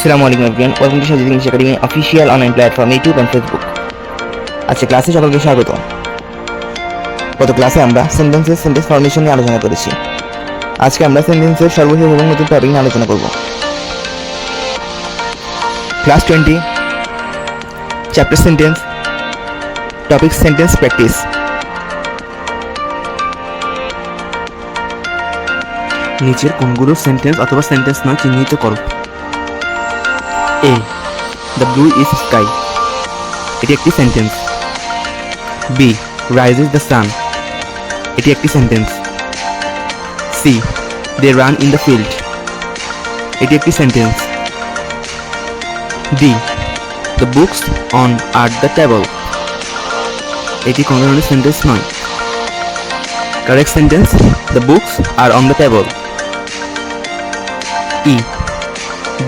Assalamualaikum everyone, welcome to Shajid English Academy official online platform YouTube and Facebook. আজকে ক্লাসে সকলকে স্বাগত। গত ক্লাসে আমরা সেন্টেন্স ফরমেশন নিয়ে আলোচনা করেছি। আজকে আমরা সেন্টেন্সের সর্বশেষ এবং নতুন টপিক নিয়ে আলোচনা করব। Class 20 chapter sentence, topic sentence practice. নিচের কোনগুলো সেন্টেন্স অথবা সেন্টেন্স নয় চিহ্নিত করো। A. The blue is sky. এটি একটি sentence. B. Rises the sun. এটি একটি sentence. C. They run in the field. এটি একটি sentence. D. The books on at the table. এটি কোন ধরনের সেন্টেন্স নয়। Correct sentence: The books are on the table. E.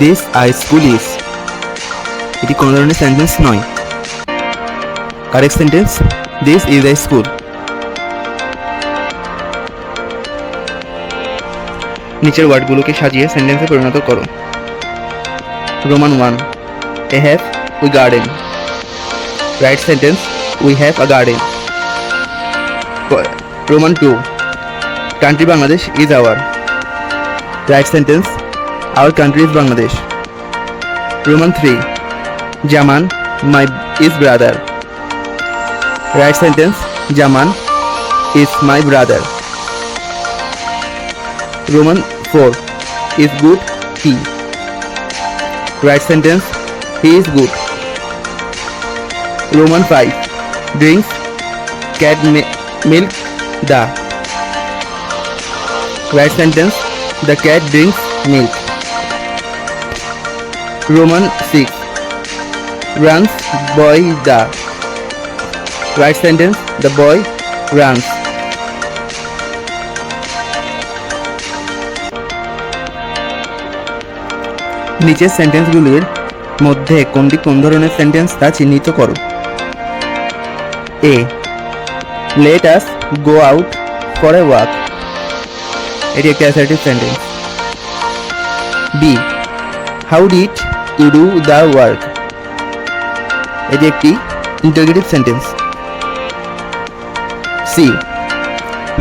This a school is. এটি কোন ধরনের সেন্টেন্স নয়। Correct sentence: this is a school. নিচের ওয়ার্ডগুলোকে সাজিয়ে সেন্টেন্সে পরিণত করো। Roman 1 A have we garden. Right sentence: we have a garden. Roman 2 country Bangladesh is our. Right sentence: our country is Bangladesh. Roman 3 Jaman, my is brother. Right sentence: Jaman is my brother. Roman 4 is good he. Right sentence: he is good. Roman 5 drinks cat milk the. Right sentence: the cat drinks milk. Roman 6 runs boy the. Right sentence: the boy runs. নিচের সেন্টেন্সগুলির মধ্যে কোনটি কোন ধরনের sentence তা চিহ্নিত করো। A. Let us go out for a walk. এটি একটি assertive sentence. B. How did you do the work? এটি একটি interrogative sentence. C.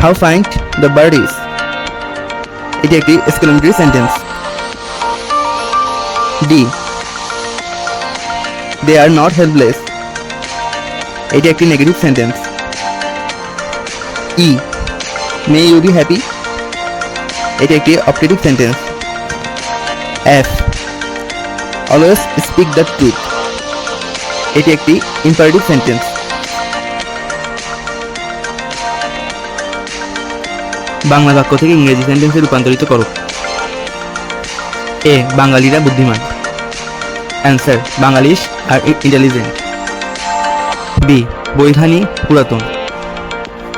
How fine the bird is. এটি একটি exclamatory sentence. D. They are not helpless. এটি একটি negative sentence. E. May you be happy. এটি একটি optative sentence. F. Always speak the truth. এটি একটি ইম্পারেটিভ সেন্টেন্স। বাংলা বাক্য থেকে ইংরেজি সেন্টেন্সে রূপান্তরিত করো। A. বাঙালিরা বুদ্ধিমান। Answer: Bengalis are intelligent. B. বইখানি পুরাতন।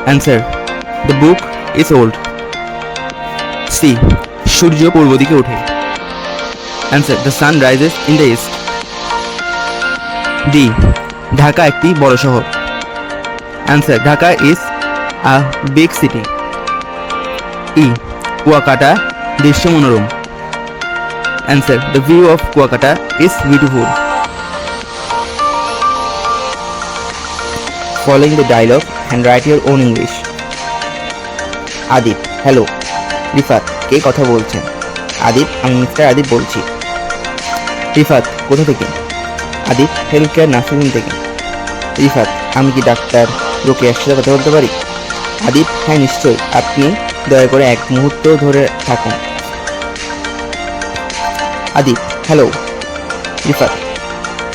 Answer: the book is old. C. সূর্য পূর্ব দিকে ওঠে। Answer: the sun rises in the east. D. Dhaka একটি বড় শহর। Answer: Dhaka is a big city. E. Kuakata দৃশ্য মনোরম। Answer: the view of Kuakata is beautiful. Following the dialogue and write your own English. Adip: hello. Rifat: কে কথা বলছেন? আদিপ: আমি মিস্টার আদিপ বলছি। রিফাত: কোথা থেকে? আদিপ: হেলথ কেয়ার নার্সিংহোম থেকে। রিফাত: আমি কি ডাক্তার রোকেয়ার সাথে কথা বলতে পারি? আদিপ: হ্যাঁ নিশ্চয়ই, আপনি দয়া করে এক মুহূর্ত ধরে থাকুন। আদিপ: হ্যালো। রিফাত: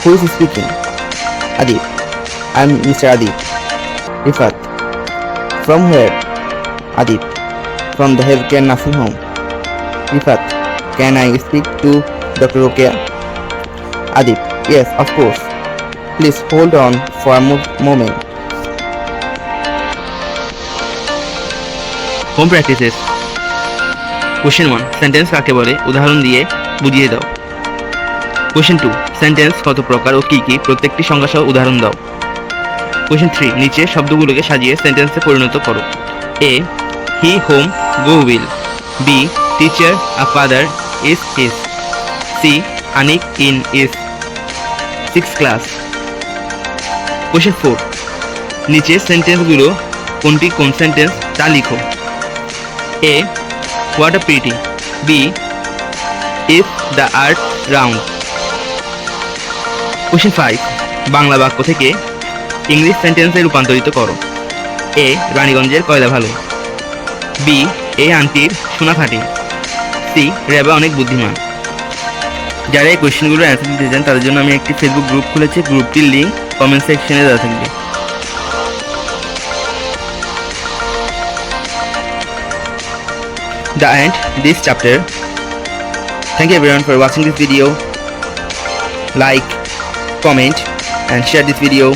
হু ইজ স্পিকিং? আদিপ: আই এম মিস্টার আদিপ। রিফাত: ফ্রম হোয়ার? আদিপ: from the health care nursing home. রিফাত: can I speak to doctor Rokeya? Adip: Yes, of course. Please hold on for a moment. Home practices. Question 1. Sentence কাকে বলে উদাহরণ দিয়ে বুঝিয়ে দাও। Question 2. Sentence কত প্রকার ও কি কি প্রত্যেকটি সংজ্ঞা সহ উদাহরণ দাও। Question 3. নিচে শব্দগুলোকে সাজিয়ে সেন্টেন্সে পরিণত করো। A. He whom go will. B. Teacher a father is his. C. Anik in his 6th class. Question 4. নিচের সেন্টেন্সগুলো কোনটি কোন সেন্টেন্স তা লিখো। A. What a pity. B. Is the earth round? Question 5. Bangla বাক্য থেকে ইংলিশ সেন্টেন্সে রূপান্তরিত করো। A. রানীগঞ্জের কয়লা ভালো। B. এই আন্টির সোনা খাঁটি। C. রেবা অনেক বুদ্ধিমান। যারা এই কোয়েশ্চেনগুলোর অ্যান্সার দিতে চান তাদের জন্য আমি একটি ফেসবুক গ্রুপ খুলেছি, গ্রুপটির লিঙ্ক কমেন্ট সেকশনে দেওয়া থাকবে। The end this chapter. Thank you everyone for watching this video. Like, comment and share this video.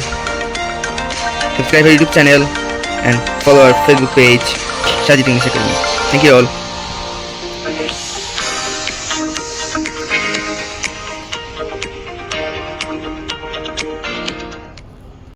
Subscribe our YouTube channel and follow our Facebook page, Shajit English Academy. Thank you all.